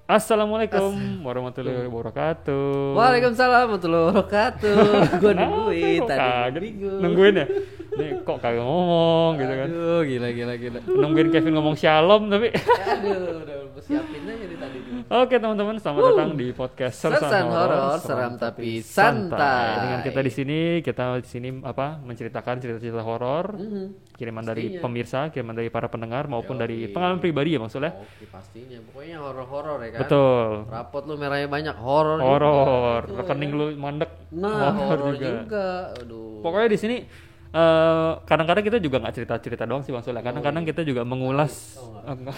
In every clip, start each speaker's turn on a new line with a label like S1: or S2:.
S1: Assalamualaikum warahmatullahi wabarakatuh.
S2: Waalaikumsalam warahmatullahi wabarakatuh. Gue nungguin
S1: Kok
S2: tadi
S1: kaget?
S2: bingung.
S1: Nungguin ya? Nih kok kagak ngomong gitu kan.
S2: Aduh, gila.
S1: Nungguin Kevin ngomong shalom tapi.
S2: Aduh, udah siapin aja dari tadi.
S1: Oke teman-teman, selamat datang di podcast
S2: Sersan Horor, seram tapi santai.
S1: Dengan kita di sini menceritakan cerita-cerita horor, kiriman dari
S2: Pastinya.
S1: pemirsa, kiriman dari para pendengar maupun dari
S2: Yoi.
S1: pengalaman pribadi ya maksudnya.
S2: Oke, pastinya. Pokoknya horor-horor ya kan.
S1: Betul.
S2: Rapot lu merahnya banyak, horor.
S1: Horor,
S2: juga. Itu,
S1: rekening
S2: ya.
S1: lu mandek.
S2: Nah, horor juga. Aduh.
S1: Pokoknya di sini kadang-kadang kita juga nggak cerita-cerita doang sih maksudnya. Kadang-kadang kita juga mengulas, enggak.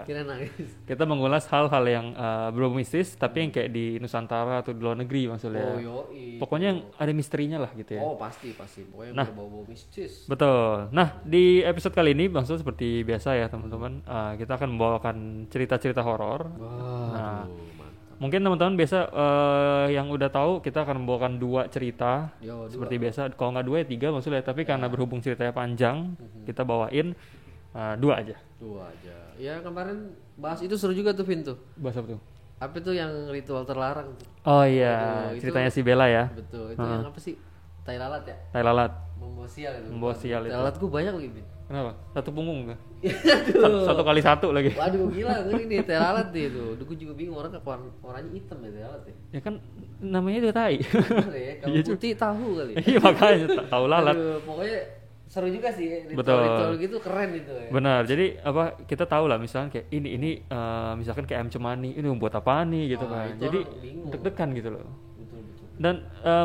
S2: Kira nangis.
S1: Kita mengulas hal-hal yang belum mistis, tapi yang kayak di Nusantara atau di luar negeri maksudnya.
S2: Oh, yoi.
S1: Pokoknya yang ada misterinya lah gitu ya.
S2: Oh, pasti. Pokoknya
S1: Nah.
S2: berbau-bau mistis.
S1: Betul. Nah, di episode kali ini Bang Sul seperti biasa ya teman-teman, kita akan membawakan cerita-cerita horor. Nah,
S2: Waduh, mantap.
S1: mungkin teman-teman biasa yang udah tahu kita akan membawakan 2 cerita.
S2: Yo,
S1: Seperti biasa, kalau nggak 2 ya 3 maksudnya, tapi karena berhubung ceritanya panjang, kita bawain 2 aja.
S2: Dua aja. Ya kemarin bahas itu seru juga tuh Vin tuh.
S1: Bahas apa tuh?
S2: Apa tuh yang ritual terlarang tuh?
S1: Oh iya,
S2: Aduh, itu-
S1: ceritanya si Bella ya,
S2: Betul. Itu yang apa sih? Tai lalat ya?
S1: tai lalat.
S2: Membawa sial itu.
S1: Membawa sial
S2: Tai
S1: itu.
S2: lalat gue banyak lagi Vin.
S1: Kenapa? Satu punggung tuh.
S2: Aduh.
S1: Satu kali satu lagi.
S2: Waduh gila ngeri nih tai lalat nih tuh. Duh gue juga bingung orang warnanya hitam ya tai lalat ya.
S1: Ya kan namanya juga tai.
S2: Bener ya. Kalau
S1: Iya juga.
S2: putih tahu kali.
S1: Iya makanya tahu lalat.
S2: Aduh, pokoknya seru juga sih
S1: Betul.
S2: ritual gitu keren itu ya.
S1: Benar. Jadi apa kita tahu lah misalnya kayak ini misalkan kayak ayam cemani, ini buat apa nih gitu
S2: Ah,
S1: kan.
S2: itu
S1: Jadi
S2: orang bingung.
S1: deg-degan gitu loh.
S2: Betul.
S1: Dan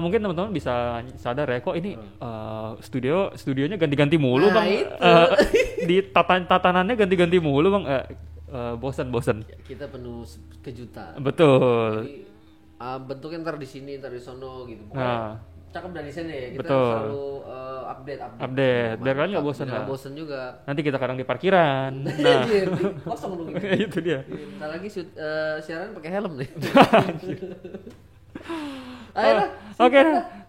S1: mungkin teman-teman bisa sadar ya kok ini studionya ganti-ganti mulu
S2: Nah,
S1: Bang.
S2: itu.
S1: Di tatanannya ganti-ganti mulu Bang. Bosan.
S2: Kita penuh kejutan.
S1: Betul.
S2: Jadi bentuknya ntar di sini, ntar di sono gitu. Pokoknya
S1: Nah,
S2: cakep dari sini ya. Kita
S1: betul.
S2: selalu update.
S1: Update. Biar kalian nggak bosan
S2: Biar nggak
S1: lah.
S2: bosan juga.
S1: Nanti kita kadang di parkiran. Nah,
S2: Anjir, kosong dulu.
S1: itu dia.
S2: Bentar lagi siaran pakai helm nih. Ayolah.
S1: Oke,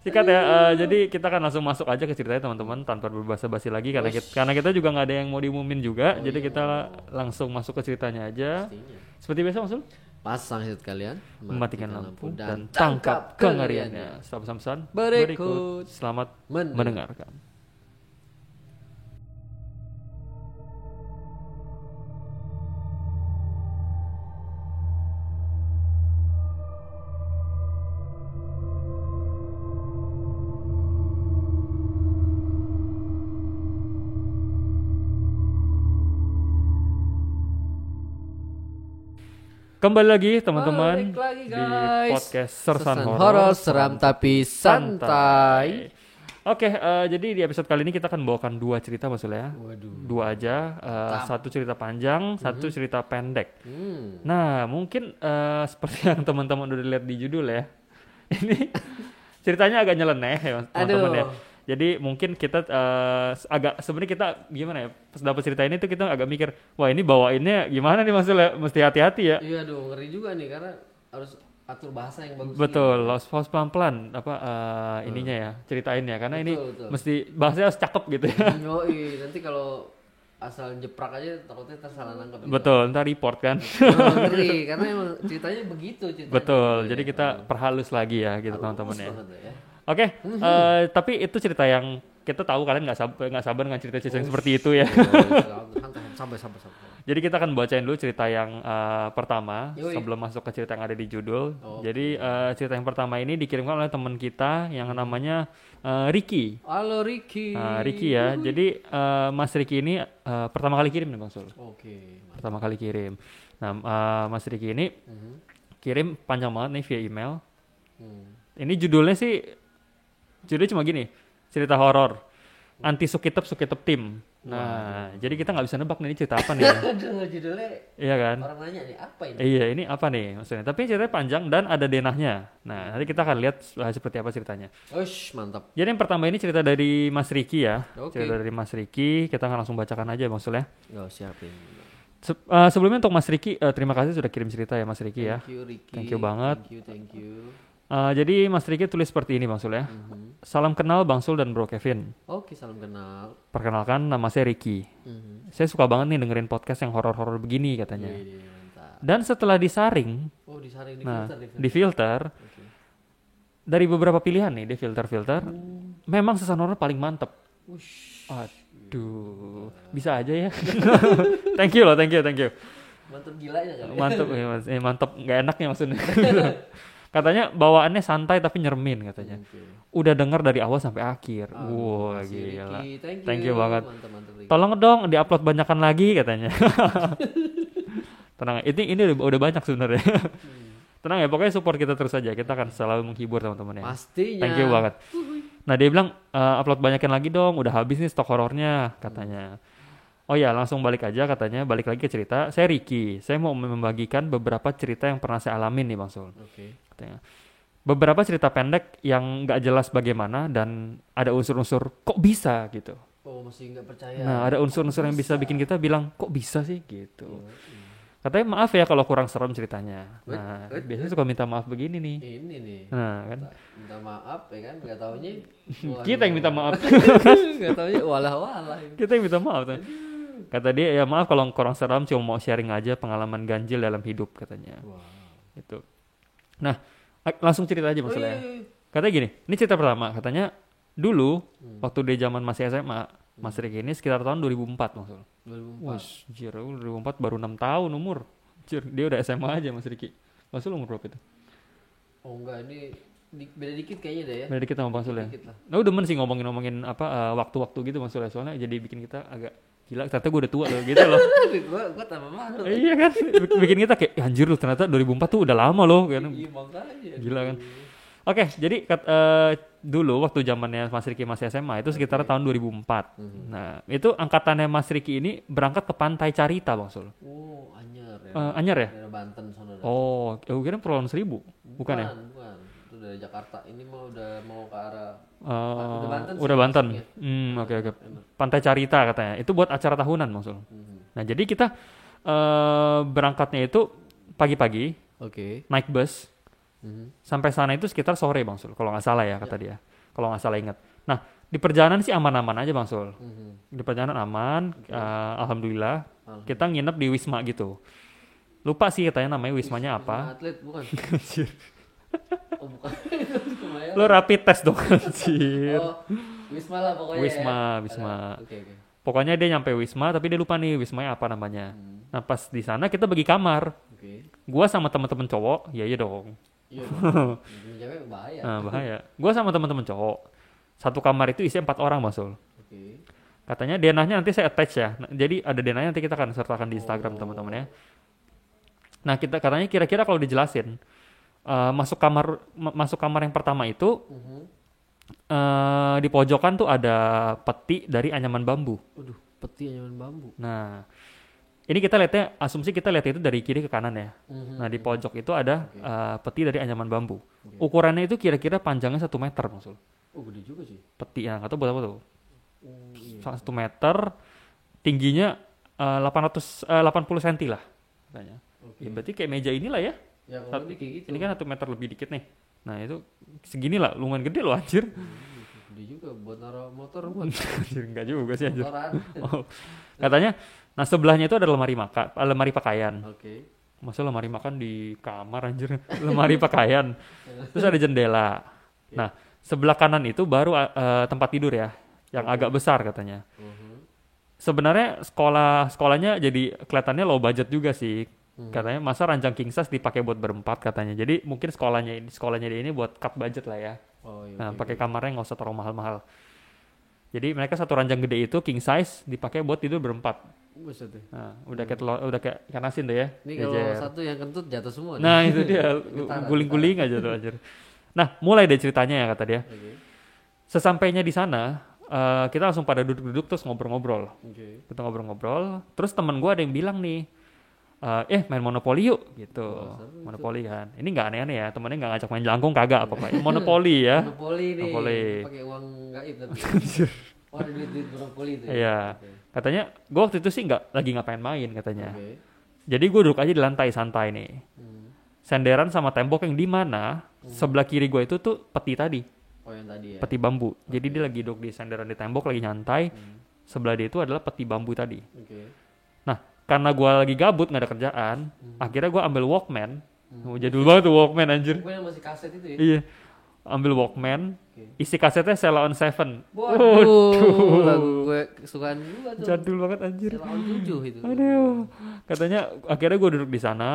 S1: sikat ya. Jadi kita akan langsung masuk aja ke ceritanya teman-teman tanpa berbasa-basi lagi karena kita juga nggak ada yang mau diumumin juga. Jadi kita langsung masuk ke ceritanya aja.
S2: Pastinya.
S1: Seperti biasa Mas Sul,
S2: Pasang headset kalian,
S1: mematikan lampu dan tangkap kengeriannya. Setelah pesan-pesan
S2: Berikut.
S1: selamat
S2: Mendengar.
S1: mendengarkan. Kembali lagi teman-teman
S2: Balik lagi,
S1: di
S2: guys.
S1: podcast Sersan
S2: Sersan
S1: Horor
S2: Horor, seram tapi santai.
S1: Oke, jadi di episode kali ini kita akan bawakan 2 cerita Mas Sul ya.
S2: Waduh.
S1: 2 aja, satu cerita panjang, satu cerita pendek. Nah, mungkin seperti yang teman-teman udah lihat di judul ya. Ini ceritanya agak nyeleneh ya, teman-teman ya.
S2: Aduh.
S1: Jadi mungkin kita agak sebenarnya kita gimana ya? Pas dapat cerita ini tuh kita agak mikir, wah ini bawainnya gimana nih Mas Sul ya? Mesti hati-hati ya.
S2: Iya aduh ngeri juga nih karena harus atur bahasa yang bagus.
S1: Betul, harus pelan-pelan ininya ya, ceritainnya karena ini
S2: Betul.
S1: mesti bahasanya harus cakep gitu ya.
S2: Yoi, nanti kalau asal jeprak aja takutnya ntar salah nangkep.
S1: Betul, ntar report kan.
S2: Ngeri karena emang ceritanya begitu ceritanya.
S1: Betul, jadi kita perhalus lagi ya gitu
S2: Halus
S1: teman-teman ya.
S2: banget ya.
S1: Oke, tapi itu cerita yang kita tahu kalian nggak sabar dengan cerita-cerita yang seperti itu ya.
S2: Sampai.
S1: Jadi kita akan bacain dulu cerita yang pertama
S2: Yoi.
S1: sebelum masuk ke cerita yang ada di judul.
S2: Oke.
S1: Jadi cerita yang pertama ini dikirimkan oleh teman kita yang namanya Ricky.
S2: Halo Ricky.
S1: Ricky ya. Jadi Mas Ricky ini pertama kali kirim nih Bang Sul.
S2: Oke.
S1: Pertama kali kirim. Nah, Mas Ricky ini kirim panjang banget nih via email. Ini judulnya cuma gini, cerita horor. Anti Sukitep Tim. Nah, jadi kita nggak bisa nebak nih ini cerita apa nih.
S2: Aduh judulnya
S1: Iya kan?
S2: orang nanya nih apa ini?
S1: Iya, ini apa nih maksudnya? Tapi ceritanya panjang dan ada denahnya. Nah, nanti kita akan lihat seperti apa ceritanya.
S2: Ush, mantap.
S1: Jadi yang pertama ini cerita dari Mas Ricky ya.
S2: Oke.
S1: Cerita dari Mas Ricky, kita akan langsung bacakan aja maksudnya.
S2: Yo, siapin.
S1: Sebelumnya untuk Mas Ricky, terima kasih sudah kirim cerita ya Mas Ricky ya.
S2: Thank you Ricky.
S1: Thank you banget.
S2: Thank you.
S1: Jadi Mas Ricky tulis seperti ini Bang Sul ya. Salam kenal Bang Sul dan Bro Kevin.
S2: Oke, salam kenal.
S1: Perkenalkan nama saya Ricky. Saya suka banget nih dengerin podcast yang horor-horor begini katanya.
S2: Wih, mantap.
S1: Dan setelah disaring,
S2: Oh, disaring di
S1: nah
S2: filter,
S1: di filter,
S2: Oke.
S1: dari beberapa pilihan nih di filter-filter, memang sisa Honor paling mantep.
S2: Wush.
S1: Aduh, bisa aja ya. Thank you loh, thank you.
S2: Mantap gilanya kali.
S1: Mantep ya mas, mantep nggak enaknya maksudnya. Katanya bawaannya santai tapi nyermin katanya.
S2: Oke.
S1: Udah dengar dari awal sampai akhir.
S2: Ah,
S1: Wah
S2: makasih,
S1: gila.
S2: Ricky.
S1: Thank you banget.
S2: Mantap Ricky.
S1: Tolong dong diupload banyakan lagi katanya. Tenang, ini udah banyak sebenarnya. Tenang ya, pokoknya support kita terus aja. Kita akan selalu menghibur teman-teman ya.
S2: Pastinya.
S1: Thank you banget. Nah dia bilang upload banyakin lagi dong, udah habis nih stok horornya katanya. Oh ya langsung balik aja katanya, balik lagi ke cerita. Saya Ricky, saya mau membagikan beberapa cerita yang pernah saya alamin nih Bang Sul.
S2: Oke.
S1: Katanya. Beberapa cerita pendek yang nggak jelas bagaimana dan ada unsur-unsur kok bisa gitu.
S2: Oh, masih nggak percaya.
S1: Nah ada unsur-unsur yang bisa bikin kita bilang kok bisa sih gitu. Katanya maaf ya kalau kurang serem ceritanya. Nah biasanya suka minta maaf begini nih.
S2: Ini nih.
S1: Nah kan
S2: Minta maaf ya kan, nggak taunya.
S1: kita yang minta maaf.
S2: Nggak taunya walah-walah.
S1: Kita yang minta maaf. Kata dia ya maaf kalau kurang seram, cuma mau sharing aja pengalaman ganjil dalam hidup katanya.
S2: Wow.
S1: Gitu. Nah langsung cerita aja maksudnya. Katanya gini, ini cerita pertama. Katanya dulu waktu dia zaman masih SMA, Mas Ricky ini sekitar tahun 2004 maksudnya.
S2: 2004.
S1: Wah, jir, 2004 baru 6 tahun umur. Jir, dia udah SMA aja Mas Ricky. Mas Sul umur berapa itu?
S2: Oh enggak, ini beda dikit kayaknya deh ya.
S1: Beda dikit sama Bang Sul ya.
S2: Dikit lah.
S1: Nah, demen sih ngomongin apa waktu-waktu gitu Mas Sul ya. Soalnya jadi bikin kita agak gila, ternyata gue udah tua loh gitu loh.
S2: gua tambah malu.
S1: Iya kan, bikin kita kayak anjir lu ternyata 2004 tuh udah lama loh kan.
S2: Iya makanya.
S1: Gila kan. Oke, jadi dulu waktu zamannya Mas Ricky masih SMA itu sekitar tahun 2004. Nah, itu angkatannya Mas Ricky ini berangkat ke Pantai Carita, Bang Sul.
S2: Oh, Anyar ya.
S1: Anyar ya?
S2: Daerah Banten sana.
S1: Oh, gue kira Kepulauan Seribu. Bukan ya?
S2: Bukan. Itu dari Jakarta. Ini mah udah mau ke arah
S1: Udah
S2: Banten.
S1: Udah Banten.
S2: masuknya.
S1: Oke. Pantai Carita katanya. Itu buat acara tahunan, Bang Sul. Nah, jadi kita berangkatnya itu pagi-pagi,
S2: Oke.
S1: naik bus. Sampai sana itu sekitar sore Bang Sul, kalau nggak salah ya kata dia. Kalau nggak salah ingat. Nah, di perjalanan sih aman-aman aja Bang Sul. Di perjalanan aman, alhamdulillah. Kita nginep di Wisma gitu. Lupa sih katanya namanya Wismanya apa.
S2: Atlet bukan. Oh, bukan.
S1: Lo rapid test dong anjir.
S2: Oh, Wisma lah pokoknya.
S1: Wisma.
S2: Oke.
S1: Pokoknya dia nyampe Wisma tapi dia lupa nih Wismanya apa namanya. Nah, pas di sana kita bagi kamar.
S2: Oke.
S1: Gua sama teman-teman cowok, iya dong.
S2: Iya. Dong. Cewek bahaya.
S1: Nah, bahaya. Gua sama teman-teman cowok. Satu kamar itu isi 4 orang, Bang Sul.
S2: Oke.
S1: Katanya denahnya nanti saya attach ya. Nah, jadi ada denahnya nanti kita akan sertakan di Instagram teman-teman ya. Nah, kita katanya kira-kira kalau dijelasin masuk kamar yang pertama itu di pojokan tuh ada peti dari anyaman bambu.
S2: Waduh, peti anyaman bambu.
S1: Nah, ini kita lihatnya, asumsi kita lihat itu dari kiri ke kanan ya. Nah, di pojok itu ada peti dari anyaman bambu. Ukurannya itu kira-kira panjangnya 1 meter maksud.
S2: Oh, gede juga sih.
S1: Peti ya, atau buat apa tuh?
S2: Oh, iya.
S1: 1 meter, tingginya 80 cm lah katanya. Ya, berarti kayak meja inilah ya.
S2: Ya, kalau ini kayak gitu.
S1: Ini kan 1 meter lebih dikit nih. Nah, itu segini lah, lumayan gede loh anjir.
S2: Gede juga buat naruh motor buat.
S1: Anjir, enggak juga sih anjir.
S2: Motoran.
S1: Oh. Katanya, nah sebelahnya itu ada lemari pakaian.
S2: Oke.
S1: Masa lemari makan di kamar anjir. Lemari pakaian. Terus ada jendela. Nah, sebelah kanan itu baru tempat tidur ya, yang agak besar katanya. Sebenarnya sekolahnya jadi kelihatannya low budget juga sih. Katanya masa ranjang king size dipakai buat berempat katanya. Jadi mungkin sekolahnya dia ini buat cut budget lah ya.
S2: Oh, iya.
S1: Nah, pakai kamarnya nggak usah terlalu mahal-mahal. Jadi mereka satu ranjang gede itu king size dipakai buat tidur berempat.
S2: Buset deh.
S1: Nah, udah kayak ikan asin deh ya.
S2: Ini kalau
S1: Jejer.
S2: satu yang kentut jatuh semua.
S1: Nah,
S2: nih.
S1: itu dia guling-guling aja tuh anjir. Nah, mulai deh ceritanya ya kata dia.
S2: Oke.
S1: Sesampainya di sana, kita langsung pada duduk-duduk terus ngobrol-ngobrol.
S2: Oke.
S1: Kita ngobrol-ngobrol. Terus teman gue ada yang bilang nih, main monopoli yuk gitu. Monopoli kan. Ini nggak aneh-aneh ya. Temennya nggak ngajak main jelangkung kagak apa kayak monopoli ya.
S2: Monopoli nih.
S1: Monopoli.
S2: Pakai uang gaib tapi. Oh, ada duit monopoli itu.
S1: Iya.
S2: Oke.
S1: Katanya gue waktu itu sih lagi ngapain main katanya.
S2: Oke.
S1: Jadi gue duduk aja di lantai santai nih. Senderan sama tembok yang di mana sebelah kiri gue itu tuh peti tadi.
S2: Oh, yang tadi ya.
S1: Peti bambu. Jadi dia lagi duduk di senderan di tembok lagi nyantai. Sebelah dia itu adalah peti bambu tadi.
S2: Oke.
S1: Nah, karena gue lagi gabut nggak ada kerjaan, akhirnya gue ambil Walkman. Jadul banget tuh Walkman anjir.
S2: Gue yang masih kaset itu ya.
S1: Iya, ambil Walkman, isi kasetnya Sheila on 7.
S2: Waduh, lagu gue kesukaan juga tuh.
S1: Jadul banget anjir.
S2: Sheila on 7 itu.
S1: Aduh, katanya akhirnya gue duduk di sana,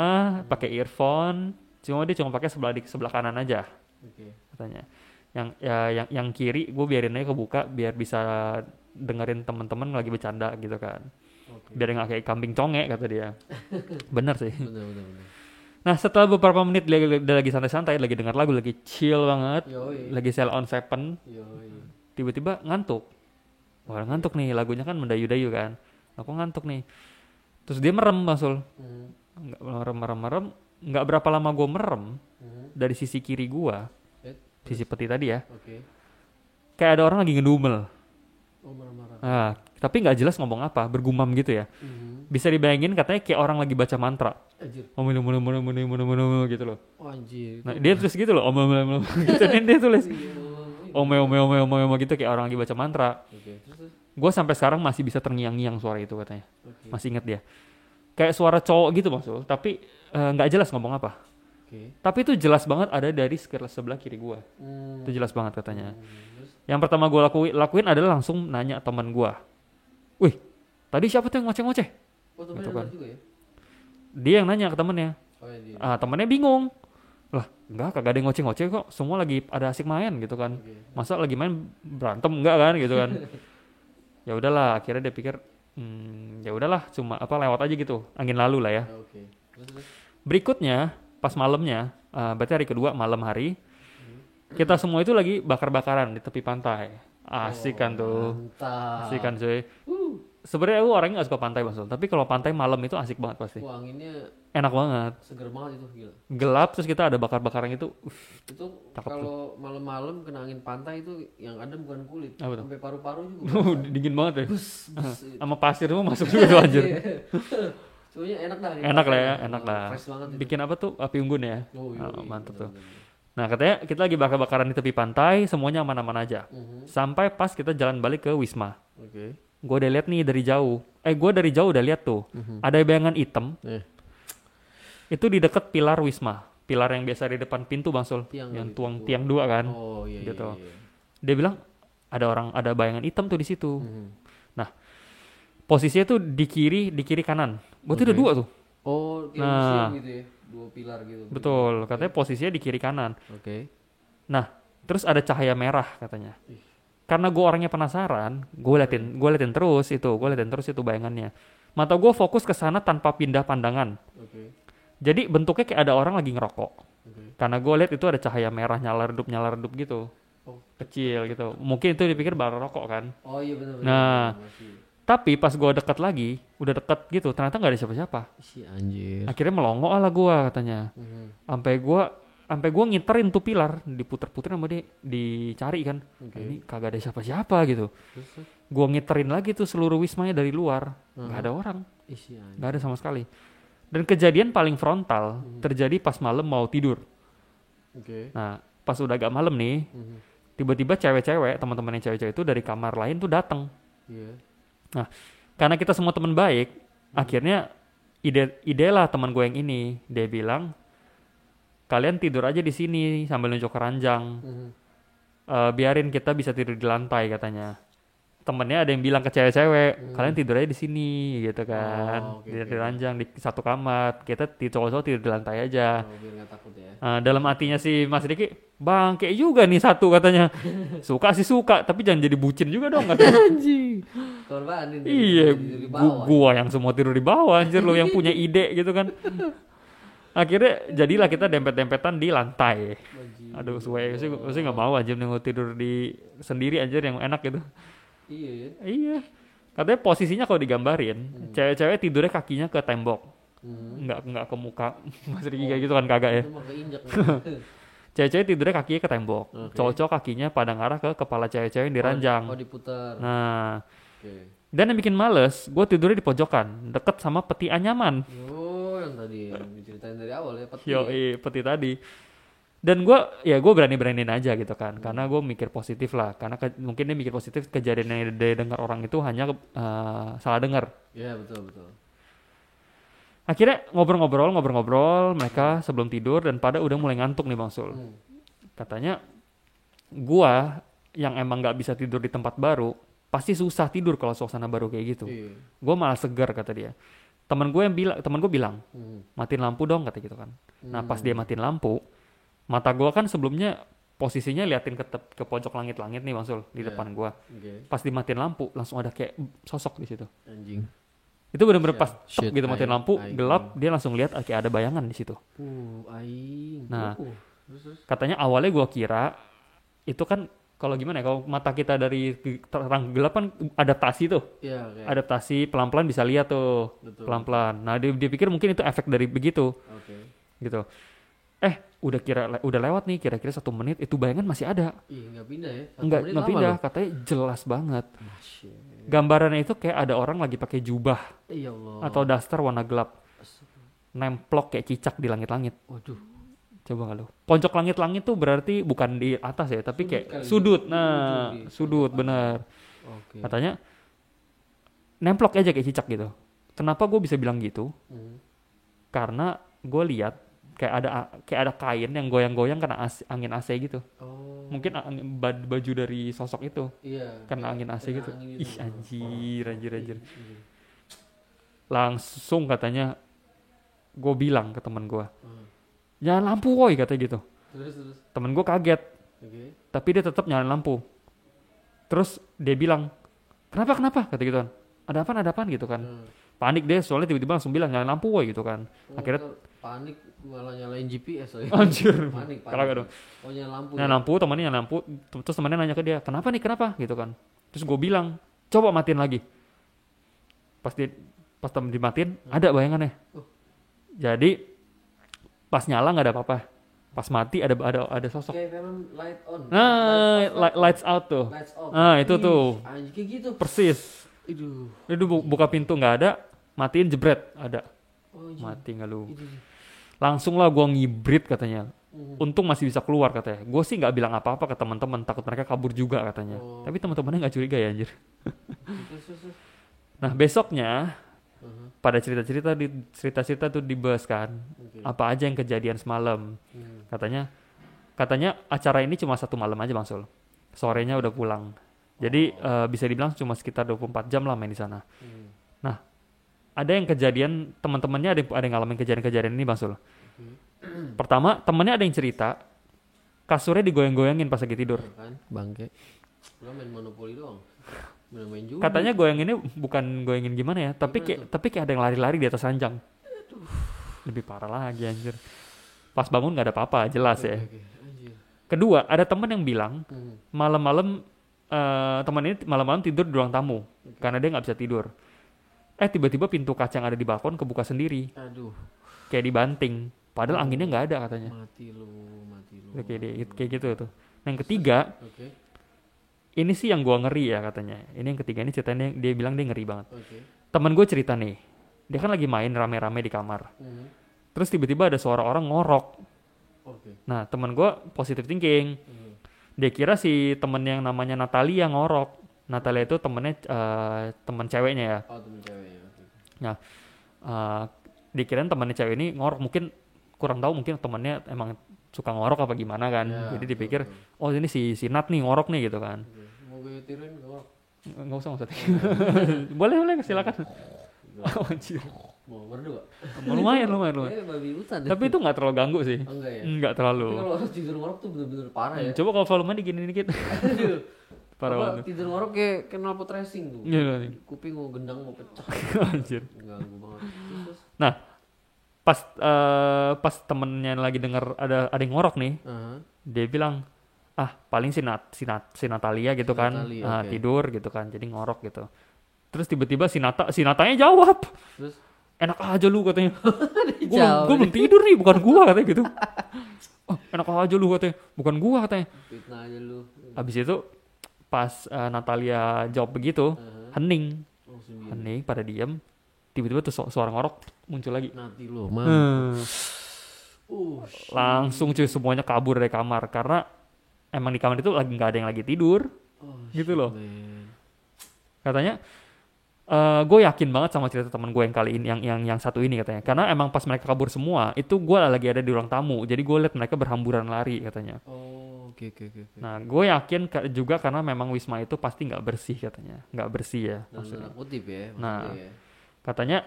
S1: pakai earphone, cuma dia cuma pakai sebelah kanan aja,
S2: Oke.
S1: katanya. Yang kiri gue biarin aja kebuka, biar bisa dengerin teman-teman lagi bercanda gitu kan.
S2: Oke.
S1: Biar nggak kayak kambing conge kata dia. Bener sih.
S2: Bener.
S1: Nah setelah beberapa menit dia lagi santai-santai, lagi dengar lagu, lagi chill banget,
S2: Yoi.
S1: lagi Sheila on 7,
S2: Yoi.
S1: tiba-tiba ngantuk. Wah ngantuk nih, lagunya kan mendayu-dayu kan. Aku ngantuk nih. Terus dia merem Masul. Nggak merem. Nggak berapa lama gue merem, dari sisi kiri gue, sisi peti tadi ya,
S2: Oke.
S1: kayak ada orang lagi ngedumel.
S2: Oh, marah-marah.
S1: Nah, tapi nggak jelas ngomong apa, bergumam gitu ya. Bisa dibayangin katanya kayak orang lagi baca mantra.
S2: Anjir.
S1: Omel gitu loh.
S2: Oh, anjir.
S1: Nah, dia terus gitu loh, omel gitu nih dia tulis. Omel gitu kayak orang lagi baca mantra.
S2: Oke. Terus.
S1: Gue sampai sekarang masih bisa terngiang-ngiang suara itu katanya.
S2: Oke.
S1: Masih inget dia. Kayak suara cowok gitu Masul, tapi nggak jelas ngomong apa.
S2: Oke.
S1: Tapi itu jelas banget ada dari sebelah kiri gue. Itu jelas banget katanya.
S2: Terus.
S1: Yang pertama gue lakuin adalah langsung nanya teman gue. Wih, tadi siapa tuh yang ngoceh-ngoceh?
S2: Oh, temennya
S1: Gitu kan.
S2: juga ya?
S1: Dia yang nanya ke temennya.
S2: Oh, ya dia.
S1: Temennya bingung. Lah, enggak, kagak ada yang ngoceh-ngoceh kok. Semua lagi ada asik main gitu kan.
S2: Oke.
S1: Masa lagi main berantem enggak kan gitu kan. Ya udahlah, akhirnya dia pikir ya udahlah, cuma lewat aja gitu. Angin lalu lah ya.
S2: Oke. Terus.
S1: Berikutnya, pas malamnya, berarti hari kedua malam hari, kita semua itu lagi bakar-bakaran di tepi pantai. Asik kan tuh.
S2: Mantap.
S1: Asik kan cuy. Sebenarnya aku orangnya gak suka pantai Masul, tapi kalau pantai malam itu asik banget pasti.
S2: Wah, anginnya
S1: Enak banget.
S2: seger banget itu, gila.
S1: Gelap terus kita ada bakar-bakaran itu.
S2: Itu
S1: Cakep
S2: kalau malam-malam kena angin pantai itu yang ada bukan kulit,
S1: Apa tuh?
S2: sampai paru-paru juga.
S1: Dingin banget ya.
S2: Bus.
S1: Sama pasir semua masuk juga tuh anjir.
S2: Soalnya enak dah.
S1: Enak lah ya, enak lah.
S2: Fresh banget itu.
S1: Bikin apa tuh? Api unggun ya.
S2: Oh, iya,
S1: Mantep tuh.
S2: bener.
S1: Nah katanya kita lagi bakar-bakaran di tepi pantai, semuanya aman-aman aja. Sampai pas kita jalan balik ke Wisma.
S2: Oke.
S1: Gue udah lihat nih dari jauh. Gue dari jauh udah lihat tuh. Ada bayangan hitam. Itu di deket pilar Wisma. Pilar yang biasa di depan pintu Bang Sul.
S2: Tiang
S1: Yang
S2: gitu.
S1: tuang tiang 2 kan.
S2: Oh iya
S1: Gitu.
S2: iya.
S1: Dia bilang ada bayangan hitam tuh di situ. Nah, posisinya tuh di kiri kanan. Berarti ada 2 tuh.
S2: Oh, kayak
S1: Nah.
S2: museum gitu ya. 2 pilar gitu.
S1: Betul, katanya posisinya di kiri kanan.
S2: Oke.
S1: Nah, terus ada cahaya merah katanya. Karena gue orangnya penasaran, gue liatin terus itu bayangannya. Mata gue fokus ke sana tanpa pindah pandangan.
S2: Oke.
S1: Jadi bentuknya kayak ada orang lagi ngerokok.
S2: Oke.
S1: Karena gue lihat itu ada cahaya merah nyala redup gitu,
S2: Oh.
S1: kecil gitu. Mungkin itu dipikir bara rokok kan.
S2: Oh iya benar.
S1: Nah.
S2: Masih.
S1: Tapi pas gue dekat lagi, udah deket gitu, ternyata nggak ada siapa-siapa.
S2: Si anjir.
S1: Akhirnya melongo lah gue katanya. Sampai gue ngiterin tuh pilar, diputer-puterin sama dia, dicari kan. Ini kagak ada siapa-siapa gitu.
S2: Terus.
S1: Gue ngiterin lagi tuh seluruh wismanya dari luar, nggak ada orang,
S2: Si anjir.
S1: nggak ada sama sekali. Dan kejadian paling frontal terjadi pas malam mau tidur.
S2: Oke.
S1: Nah, pas udah agak malam nih, tiba-tiba cewek-cewek, teman-teman yang cewek-cewek itu dari kamar lain tuh datang.
S2: Iya.
S1: Nah, karena kita semua teman baik, akhirnya ide lah teman gue yang ini, dia bilang, kalian tidur aja di sini sambil nunjuk keranjang. Biarin kita bisa tidur di lantai katanya. Temennya ada yang bilang ke cewek-cewek, kalian tidur aja di sini gitu kan.
S2: oke,
S1: Tidur
S2: oke.
S1: di ranjang di satu kamar, kita cowok-cowok tidur di lantai aja.
S2: Oh, biar nggak takut ya.
S1: Dalam hatinya si Mas Riki, bangke juga nih satu katanya. Suka sih suka, tapi jangan jadi bucin juga dong katanya. Anjing.
S2: Korbanin.
S1: Iya,
S2: Di bawah.
S1: gua yang semua tidur di bawah anjir, lo yang punya ide gitu kan. Akhirnya jadilah kita dempet-dempetan di lantai. Aduh, suwe sih nggak mau anjir nih tidur di sendiri anjir yang enak gitu.
S2: Iya ya.
S1: Iya. Katanya posisinya kalau digambarin, cewek-cewek tidurnya kakinya ke tembok. Nggak ke muka. Mas Riki kayak gitu kan kagak ya.
S2: Itu mah keinjak.
S1: Cewek-cewek tidurnya kakinya ke tembok.
S2: Oke.
S1: Cowok-cowok kakinya pada ngarah ke kepala cewek-cewek yang di ranjang.
S2: Oh diputar.
S1: Nah,
S2: Oke.
S1: dan yang bikin males, gue tidurnya di pojokan, deket sama peti anyaman.
S2: Oh yang tadi yang diceritain dari awal ya. Peti.
S1: Yoi, peti tadi. Dan gue berani-beraniin aja gitu kan, karena gue mikir positif lah, karena mungkin dia mikir positif kejadian yang dia dengar orang itu hanya salah dengar.
S2: Iya betul betul.
S1: Akhirnya ngobrol-ngobrol mereka sebelum tidur dan pada udah mulai ngantuk nih Bang Sul. Katanya gua yang emang nggak bisa tidur di tempat baru pasti susah tidur kalau suasana baru kayak gitu.
S2: Iya.
S1: Gua malah segar kata dia. Temen gue bilang matiin lampu dong kata gitu kan. Nah pas dia matiin lampu, mata gua kan sebelumnya posisinya liatin ke pojok langit-langit nih Bang Sul di depan gua.
S2: Oke.
S1: Pas dimatiin lampu langsung ada kayak sosok di situ.
S2: Anjing.
S1: Itu bener-bener pas
S2: Shit,
S1: gitu matiin lampu
S2: aing.
S1: gelap dia langsung lihat kayak ada bayangan di situ.
S2: Aing.
S1: Nah,
S2: Terus.
S1: katanya awalnya gua kira itu kan kalau gimana ya, kalau mata kita dari terang gelap kan adaptasi tuh.
S2: Iya, oke.
S1: Adaptasi pelan-pelan bisa lihat tuh.
S2: Betul.
S1: Pelan-pelan. Nah, dia pikir mungkin itu efek dari begitu.
S2: Oke.
S1: Gitu. Udah lewat nih kira-kira 1 menit itu bayangan masih ada.
S2: Ih, enggak pindah ya. 1
S1: Enggak
S2: menit
S1: enggak
S2: lama
S1: pindah,
S2: loh.
S1: katanya jelas banget.
S2: Shit.
S1: Gambarannya itu kayak ada orang lagi pakai jubah
S2: Ya Allah.
S1: atau daster warna gelap. Nemplok kayak cicak di langit-langit.
S2: Waduh.
S1: Coba kalau pojok langit-langit tuh berarti bukan di atas ya, tapi
S2: Sudut
S1: kayak
S2: kali,
S1: sudut.
S2: di
S1: Nah,
S2: ujung,
S1: sudut benar.
S2: Oke.
S1: Katanya nemplok aja kayak cicak gitu. Kenapa gue bisa bilang gitu? Karena gue lihat kayak ada kain yang goyang-goyang karena angin AC gitu.
S2: Oh.
S1: Mungkin baju dari sosok itu
S2: Iya.
S1: karena
S2: kayak
S1: angin AC
S2: kena
S1: gitu.
S2: angin
S1: Ih anjir.
S2: Iya.
S1: Langsung katanya gue bilang ke temen gue, nyalain lampu woi katanya gitu.
S2: Terus.
S1: Temen gue kaget,
S2: Oke.
S1: tapi dia tetap nyalain lampu. Terus dia bilang, kenapa kata gitu kan. Ada apaan gitu kan. Panik deh soalnya tiba-tiba langsung bilang nyalain lampu woi gitu kan. Akhirnya
S2: panik malah nyalain GPS lagi.
S1: anjir.
S2: Panik.
S1: Kagak dong.
S2: Oh, nyalain lampu.
S1: Nyalain lampu, temannya nyalain lampu, terus temannya nanya ke dia, kenapa gitu kan. Terus gue bilang, coba matiin lagi. Pas dimatiin, ada bayangannya. Jadi pas nyala nggak ada apa-apa. Pas mati ada sosok.
S2: Kayak film light on.
S1: Nah, lights out tuh.
S2: Lights off.
S1: Nah, itu
S2: Ih,
S1: tuh.
S2: Anjing kayak gitu.
S1: Persis.
S2: Aduh.
S1: Itu buka pintu nggak ada, matiin jebret ada.
S2: Oh, anjing.
S1: Mati nggak lu.
S2: Itu.
S1: Langsung lah gue ngibrit katanya. Untung masih bisa keluar katanya. Gue sih nggak bilang apa-apa ke teman-teman, takut mereka kabur juga katanya. Tapi teman-temannya nggak curiga ya anjir.
S2: Terus.
S1: Nah besoknya pada cerita-cerita tuh di bus kan. Apa aja yang kejadian semalam. Katanya acara ini cuma 1 malam aja Bang Sul. Sorenya udah pulang. Jadi bisa dibilang cuma sekitar 24 jam lah main di sana. Nah, ada yang kejadian teman-temannya ada yang ngalamin kejadian-kejadian ini Bang Sul. Pertama, temannya ada yang cerita kasurnya digoyang-goyangin pas lagi tidur.
S2: Kan, bangke. Lo main monopoli doang. Main judi.
S1: Katanya goyanginnya bukan goyangin gimana ya, tapi kayak ada yang lari-lari di atas ranjang. Lebih parah lagi anjir. Pas bangun nggak ada apa-apa, jelas ya.
S2: Oke. Anjir.
S1: Kedua, ada teman yang bilang malam-malam teman ini malam-malam tidur di ruang tamu karena dia nggak bisa tidur. Tiba-tiba pintu kaca yang ada di balkon kebuka sendiri,
S2: Aduh.
S1: kayak dibanting. Padahal anginnya nggak ada katanya.
S2: Mati lu.
S1: Kayak gitu tuh. Nah, yang ketiga,
S2: Oke.
S1: ini sih yang gua ngeri ya katanya. Ini yang ketiga ini ceritanya dia bilang dia ngeri banget.
S2: Oke.
S1: Temen gue cerita nih, dia kan lagi main rame-rame di kamar. Terus tiba-tiba ada suara orang ngorok.
S2: Oke.
S1: Nah temen gue positive thinking. Dia kira si temen yang namanya Natalia ngorok. Natalia itu temennya temen ceweknya ya.
S2: Oh, temen ceweknya. Oke.
S1: Nah dikirain temennya cewek ini ngorok, mungkin kurang tahu, mungkin temennya emang suka ngorok apa gimana kan.
S2: Ya,
S1: Jadi dipikir oh ini si Nat nih ngorok nih gitu kan.
S2: Oke. Mau gue tiruin gak?
S1: Nggak usah boleh silakan. Anjir.
S2: Mau berdua.
S1: lumayan.
S2: Babi hutan.
S1: Tapi itu nggak terlalu ganggu sih.
S2: Oh, enggak ya?
S1: Nggak terlalu.
S2: Tapi kalau orang tidur ngorok tuh bener-bener parah ya.
S1: Coba kalau volume digini dikit.
S2: Aduh.
S1: Parah
S2: Apa,
S1: banget.
S2: tidur ngorok kayak knalpot racing tuh.
S1: Iya.
S2: Kuping mau gendang mau pecah.
S1: Anjir.
S2: Ganggu banget. Terus.
S1: Nah, pas temennya lagi denger ada yang ngorok nih, dia bilang, paling si Natalia gitu kan,
S2: Natalia, oke.
S1: tidur gitu kan, jadi ngorok gitu. Terus tiba-tiba si Natanya jawab,
S2: Terus
S1: enak aja lu katanya.
S2: Jauh
S1: Gue belum tidur nih, bukan gua katanya gitu. Enak aja lu katanya, bukan gua katanya.
S2: fitnah aja lu.
S1: Habis itu pas Natalia jawab begitu, hening
S2: Langsung dia.
S1: hening pada diem. Tiba-tiba tuh suara ngorok muncul lagi.
S2: Nanti lu, mam.
S1: Langsung cuy semuanya kabur dari kamar karena emang di kamar itu lagi nggak ada yang lagi tidur, gitu loh.
S2: Man.
S1: Katanya Gue yakin banget sama cerita teman gue yang kali ini, yang satu ini katanya. Karena emang pas mereka kabur semua, itu gue lagi ada di ruang tamu. Jadi gue liat mereka berhamburan lari katanya.
S2: Oh, oke.
S1: Nah, gue yakin juga karena memang Wisma itu pasti nggak bersih katanya, nggak bersih ya.
S2: Dalam tanda kutip ya.
S1: Nah,
S2: maksudnya ya.
S1: katanya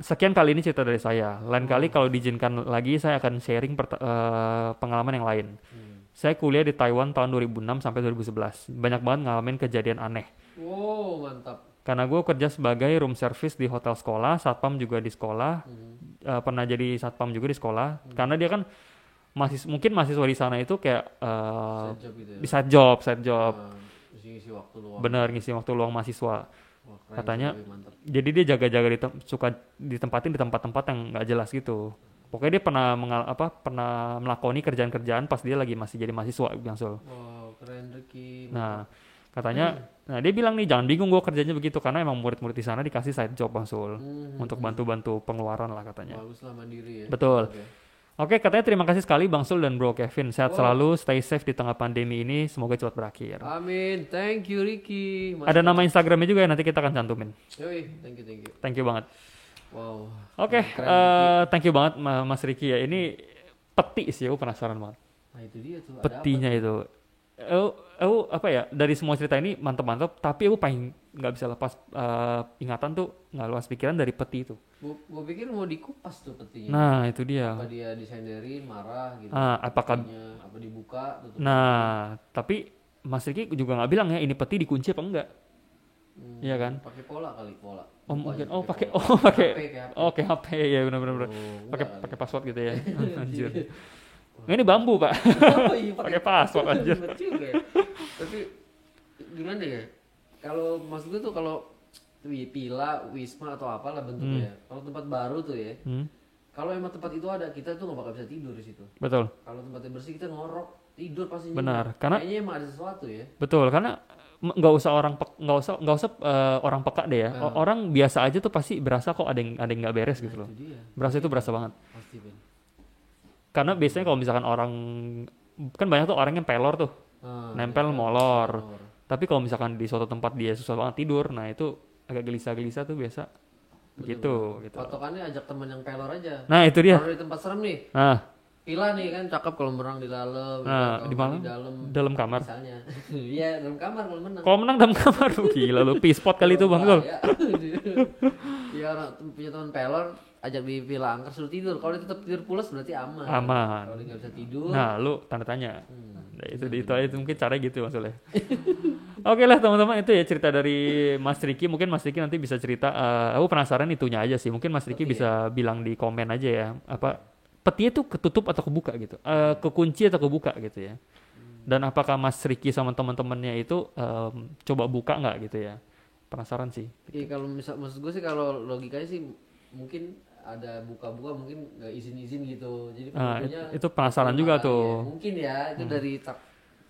S1: sekian kali ini cerita dari saya. Lain kali kalau diizinkan lagi, saya akan sharing pengalaman yang lain. Saya kuliah di Taiwan tahun 2006 sampai 2011. Banyak banget ngalamin kejadian aneh.
S2: Wow, mantap.
S1: Karena gue kerja sebagai room service di hotel sekolah, satpam juga di sekolah, pernah jadi satpam juga di sekolah. Karena dia kan mungkin mahasiswa di sana itu kayak
S2: Side job gitu ya.
S1: di side job.
S2: Ngisi waktu luang.
S1: Bener, ngisi waktu luang mahasiswa.
S2: Wah, keren
S1: Katanya,
S2: sih, mantap.
S1: jadi dia jaga-jaga suka ditempatin di tempat-tempat yang nggak jelas gitu. Pokoknya dia pernah pernah melakoni kerjaan-kerjaan pas dia lagi masih jadi mahasiswa, Bangsul.
S2: Wow, keren Ricky.
S1: Nah, katanya, nah dia bilang nih jangan bingung gue kerjanya begitu karena emang murid-murid di sana dikasih side job, Bangsul, untuk bantu-bantu pengeluaran lah katanya.
S2: Bagus lah, mandiri ya.
S1: Betul.
S2: Oke.
S1: Oke, katanya terima kasih sekali Bang Sul dan Bro Kevin. Sehat selalu, stay safe di tengah pandemi ini. Semoga cepat berakhir.
S2: Amin. Thank you Ricky.
S1: Ada nama Instagramnya juga ya, nanti kita akan cantumin.
S2: Yoi, thank you.
S1: Thank you banget.
S2: Wow.
S1: Oke,
S2: Keren,
S1: thank you banget Mas Ricky ya. Ini peti sih, aku penasaran banget.
S2: Nah itu dia tuh.
S1: Petinya itu. Aku apa ya, dari semua cerita ini mantap-mantap, tapi aku paling nggak bisa lepas ingatan tuh, nggak lepas pikiran dari peti itu.
S2: Gue pikir mau dikupas tuh petinya.
S1: Nah, itu dia.
S2: Apa dia disenderin, marah gitu.
S1: Apakah
S2: petinya, apa dibuka, tutup.
S1: Nah, tapi Mas Ricky juga nggak bilang ya ini peti dikunci apa enggak. Iya kan?
S2: Pakai pola kali, pola.
S1: Oh mungkin, pakai
S2: HP.
S1: oke HP ya benar-benar.
S2: Oh,
S1: Pakai password gitu ya. Anjir. Nggak, ini bambu Pak.
S2: Oh iya,
S1: Pakai password anjir.
S2: Bener juga ya. Tapi gimana ya? Kalau maksud gue tuh kalau Pila, Wisma atau apalah bentuknya. Kalau tempat baru tuh ya. Kalau emang tempat itu ada, kita tuh nggak bakal bisa tidur di situ.
S1: Betul.
S2: Kalau tempatnya bersih kita ngorok, tidur pasti.
S1: Benar, karena
S2: kayaknya emang ada sesuatu ya.
S1: betul, karena nggak usah orang peka deh ya. Orang biasa aja tuh pasti berasa kok ada yang nggak beres gitu loh.
S2: Itu dia.
S1: Berasa itu berasa banget.
S2: Pasti Ben.
S1: Karena biasanya kalau misalkan orang kan banyak tuh orang yang pelor tuh, nempel molor. Tapi kalau misalkan di suatu tempat dia susah banget tidur, nah itu agak gelisah-gelisah tuh biasa. Begitu.
S2: Patokannya ajak teman yang pelor aja.
S1: Nah itu dia.
S2: Kalau di tempat serem nih,
S1: Nah,
S2: Pila nih kan cakep kalau menang di dalam.
S1: Nah,
S2: kalau
S1: di mana?
S2: di dalam.
S1: Dalam kamar.
S2: Misalnya. Iya, dalam kamar kalau menang.
S1: Kalau menang dalam kamar lu gila lu, P-spot kali itu Bang Gol.
S2: Iya, orang punya teman pelor ajak di Villa Angker suruh tidur. Kalau dia tetap tidur pulas berarti aman.
S1: Aman.
S2: Kalau dia nggak bisa tidur.
S1: Nah, lu tanda tanya. Nah, itu mungkin caranya gitu maksudnya. Oke lah teman-teman, itu ya cerita dari Mas Ricky. Mungkin Mas Ricky nanti bisa cerita. Aku penasaran itunya aja sih. Mungkin Mas Ricky bisa bilang di komen aja ya. Apa petinya tuh ketutup atau kebuka gitu? Kekunci atau kebuka gitu ya? Dan apakah Mas Ricky sama teman-temannya itu coba buka nggak gitu ya? Penasaran sih.
S2: Iya, kalau maksud gue sih kalau logikanya sih mungkin ada buka-buka mungkin nggak izin-izin gitu. Jadi pengunjungnya
S1: itu penasaran juga tuh.
S2: Ya. Mungkin ya itu dari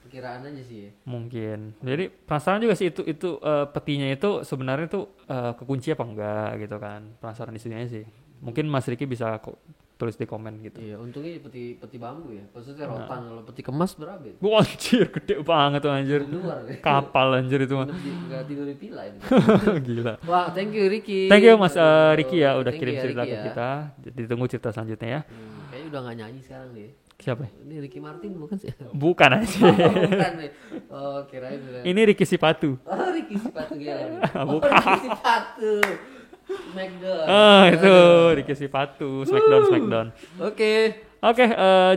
S2: perkiraan aja sih ya.
S1: Mungkin. Jadi penasaran juga sih itu petinya itu sebenarnya tuh kekunci apa enggak gitu kan. Penasaran di sini aja sih. Mungkin Mas Ricky bisa tulis di komen gitu.
S2: Iya, untungnya peti bambu ya. Maksudnya rotan, kalau peti kemas berapa ya?
S1: Wah anjir, gede banget tuh anjir.
S2: Di luar ya.
S1: Kapal anjir itu mah.
S2: Nggak tidur di Pila itu.
S1: Gila.
S2: Wah, thank you Ricky.
S1: Thank you Mas Ricky ya udah
S2: Thank
S1: kirim
S2: you ya,
S1: cerita
S2: Ricky
S1: ke
S2: ya.
S1: kita. Ditunggu cerita selanjutnya ya.
S2: Kayaknya udah nggak nyanyi sekarang deh.
S1: Siapa?
S2: Ini Ricky Martin bukan sih?
S1: Bukan aja.
S2: Bukan nih. Oh, kirain udah.
S1: Ini Ricky Sipatu.
S2: Oh, Ricky Sepatu gila.
S1: Bukan.
S2: Ricky Sepatu. Smackdown.
S1: Itu Ricky Sipatu, Smackdown.
S2: Oke.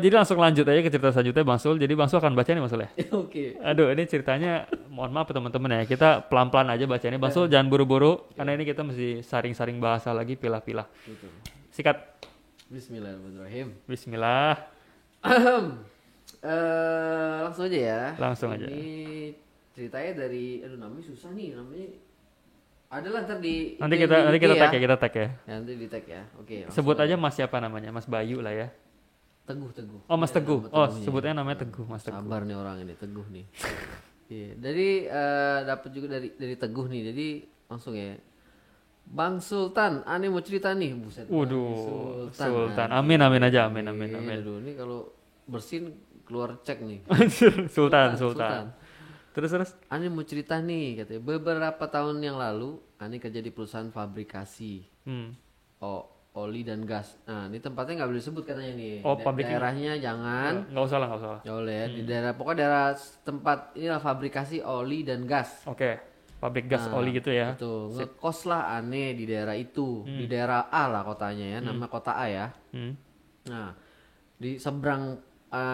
S1: Jadi langsung lanjut aja ke cerita selanjutnya Bang Sul. Jadi Bang Sul akan baca nih Bang Sul ya.
S2: Oke.
S1: Aduh ini ceritanya mohon maaf teman-teman ya. Kita pelan-pelan aja bacanya. Bang Sul jangan buru-buru karena ini kita mesti saring-saring bahasa lagi pilah-pilah.
S2: Gitu.
S1: Sikat.
S2: Bismillahirrahmanirrahim.
S1: Bismillah.
S2: Langsung aja ya.
S1: Langsung aja.
S2: Ini ceritanya dari namanya susah nih namanya. Adalah ntar di
S1: Nanti kita tag ya,
S2: Ya, nanti di tag ya. Oke.
S1: Sebut aja Mas siapa namanya? Mas Bayu lah ya.
S2: Teguh.
S1: Oh Mas
S2: Ya,
S1: Teguh.
S2: nama
S1: Oh
S2: Teguhnya.
S1: sebutnya namanya Teguh, Mas Teguh.
S2: Sabar nih orang ini, Teguh nih. Iya, dari dapat juga dari Teguh nih. Jadi langsung ya. Bang Sultan, aneh mau cerita nih, buset.
S1: Waduh,
S2: Bang
S1: Sultan.
S2: Nah,
S1: Amin aja, amin.
S2: Aduh, ini kalau bersin keluar cek nih.
S1: Sultan. Terus.
S2: Aneh mau cerita nih, katanya. Beberapa tahun yang lalu, Ani kerja di perusahaan fabrikasi
S1: Hmm.
S2: oli dan gas. Nah, ini tempatnya nggak boleh disebut katanya nih.
S1: Oh, pabriknya.
S2: Daerahnya jangan.
S1: Nggak usah lah, nggak usah lah.
S2: Ya boleh. Di daerah pokoknya daerah tempat inilah fabrikasi oli dan gas.
S1: Oke. Pabrik gas oli gitu ya.
S2: Betul. Ngekos lah Ane di daerah itu, di daerah A lah kotanya ya, nama kota A ya. Nah, di seberang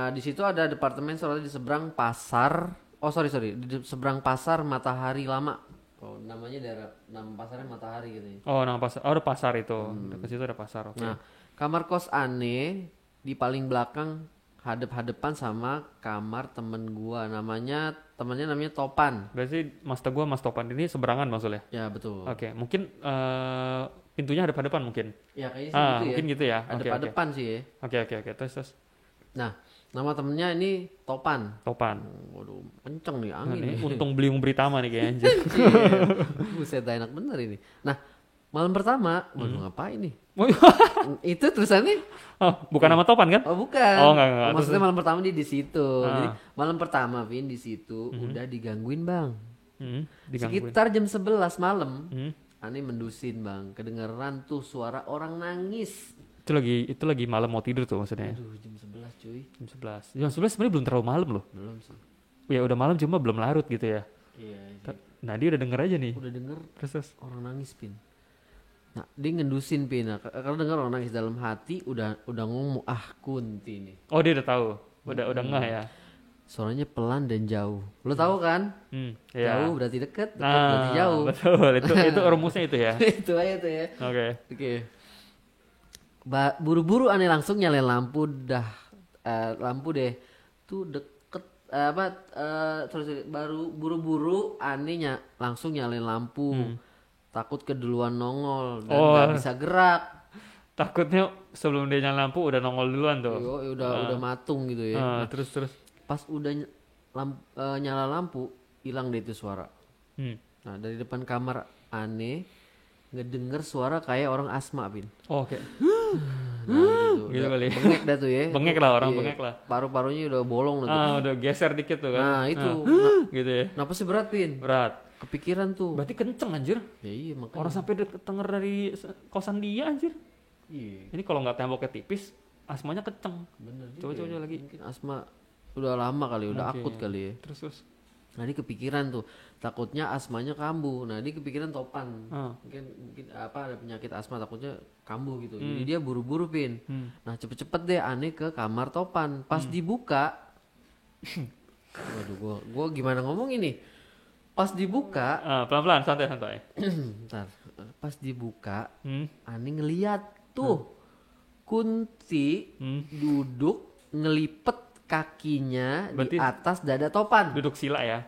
S2: di situ ada departemen soalnya di seberang pasar. Oh sorry, di seberang pasar Matahari Lama. Oh, namanya nama pasarnya Matahari gitu ya.
S1: Oh, nama pasar. Oh, ada pasar itu. Dekat situ ada pasar. Oke.
S2: Nah, kamar kos Ane di paling belakang hadap-hadapan sama kamar temennya namanya Topan.
S1: Berarti Mas Teguh, Mas Topan ini seberangan maksudnya.
S2: Ya, betul.
S1: Oke, mungkin pintunya hadap-hadapan mungkin.
S2: Ya, kayaknya sih gitu ya.
S1: Mungkin gitu ya.
S2: Hadap-hadapan sih ya.
S1: Oke. Terus.
S2: Nah, nama temennya ini Topan. Waduh, kenceng nih angin
S1: Nah,
S2: nih.
S1: untung Beliung Britama nih kayaknya anjir.
S2: Buset, enak bener ini. Nah, malam pertama, waduh ngapain nih?
S1: Oh,
S2: Itu tulisannya?
S1: bukan nama Topan kan?
S2: Oh bukan.
S1: Oh enggak.
S2: Maksudnya malam pertama dia di situ. Jadi malam pertama Vin di situ udah digangguin bang.
S1: Digangguin.
S2: Sekitar jam 11 malam, Ani mendusin bang. Kedengeran tuh suara orang nangis.
S1: Itu lagi malam mau tidur tuh maksudnya.
S2: Aduh jam 11 cuy.
S1: Jam 11. Jam 11 sebenarnya belum terlalu malam loh.
S2: Belum sih.
S1: Ya udah malam cuma belum larut gitu ya.
S2: Iya.
S1: Nah dia udah denger aja nih.
S2: Udah denger
S1: Terus.
S2: orang nangis Pin. Nah dia ngendusin Pin. Nah, kalau denger orang nangis dalam hati udah ngomong Kunti nih.
S1: Oh dia udah tahu. Udah ngeh ya.
S2: Suaranya pelan dan jauh. Lo tahu kan?
S1: Iya.
S2: Jauh berarti deket berarti jauh.
S1: Betul. Itu rumusnya itu ya.
S2: Itu aja tuh ya. Oke. Buru-buru Ani langsung nyalain lampu lampu deh. Tuh deket terus baru buru-buru Ani langsung nyalain lampu. Takut keduluan nongol dan nggak bisa gerak.
S1: Takutnya sebelum dia nyala lampu udah nongol duluan tuh.
S2: Yo, udah matung gitu ya.
S1: Terus.
S2: Pas udah nyala lampu, hilang deh itu suara. Nah dari depan kamar Ane ngedenger suara kayak orang asma Pin.
S1: Oh, oke.
S2: Nah
S1: Gitu kali.
S2: Bengek dah tuh ya.
S1: Bengek lah orang bengek lah.
S2: Paru-parunya udah bolong lah.
S1: Udah geser dikit tuh kan.
S2: Nah itu.
S1: Gitu ya.
S2: Kenapa sih berat Pin?
S1: Berat.
S2: Kepikiran tuh.
S1: Berarti kenceng anjir.
S2: Ya iya makanya.
S1: Orang sampai denger dari kosan dia anjir.
S2: Iya.
S1: Ini kalau nggak temboknya tipis, asmanya kenceng.
S2: Bener.
S1: Coba lagi.
S2: Mungkin asma udah lama kali, udah akut kali ya.
S1: Terus.
S2: Nah dia kepikiran tuh, takutnya asmanya kambuh. Nah dia kepikiran Topan. Mungkin ada penyakit asma takutnya kambuh gitu. Jadi dia buru-buru Pin. Nah cepet-cepet deh Ane ke kamar Topan. Pas dibuka, waduh gua gimana ngomong ini? Pas dibuka,
S1: Pelan-pelan, santai.
S2: bentar. Pas dibuka, Ane ngeliat tuh Kunti duduk ngelipet kakinya di atas dada Topan.
S1: Duduk sila ya.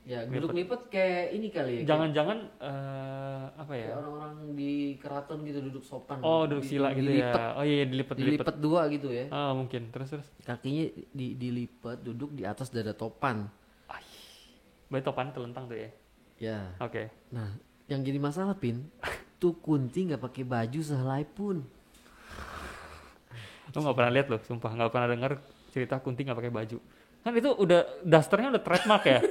S2: Ya, duduk lipet kayak ini kali ya.
S1: Jangan-jangan apa ya?
S2: Kayak orang-orang di keraton gitu duduk sopan.
S1: Oh, duduk sila gitu
S2: dilipet,
S1: ya. Oh iya, dilipet
S2: dua gitu ya.
S1: Mungkin. Terus.
S2: Kakinya dilipet duduk di atas dada Topan.
S1: Berarti Topan telentang tuh ya.
S2: Ya.
S1: Oke.
S2: Nah, yang jadi masalah Pin, tuh Kunti nggak pakai baju sehelai pun.
S1: Lo nggak pernah lihat loh, sumpah nggak pernah dengar cerita Kunti nggak pakai baju. Kan itu udah dasternya udah trademark ya.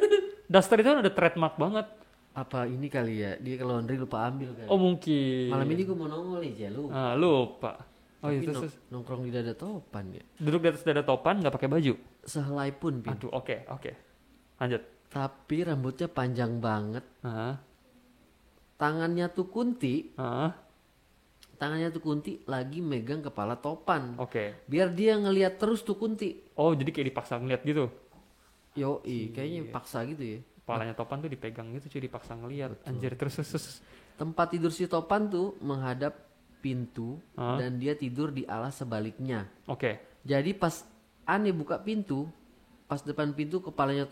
S1: Daster itu udah trademark banget.
S2: Apa ini kali ya? Dia ke laundry lupa ambil kali.
S1: Oh mungkin.
S2: Malam ini gue mau nongol nih, ya lu.
S1: Lupa. Oh
S2: iya,
S1: terus.
S2: Nongkrong di dada Topan ya.
S1: Duduk di atas dada Topan nggak pakai baju.
S2: Sehelai pun Pin.
S1: Aduh, oke. Lanjut.
S2: Tapi rambutnya panjang banget. Tangannya tuh Kunti lagi megang kepala Topan.
S1: Oke.
S2: Biar dia ngelihat terus tuh Kunti.
S1: Oh, jadi kayak dipaksa ngeliat gitu.
S2: Kayaknya paksa gitu ya.
S1: Kepalanya Topan tuh dipegang gitu, cuy, dipaksa ngeliat. Anjir, terus.
S2: Tempat tidur si Topan tuh menghadap pintu dan dia tidur di alas sebaliknya.
S1: Oke.
S2: Jadi pas Ane buka pintu, pas depan pintu kepalanya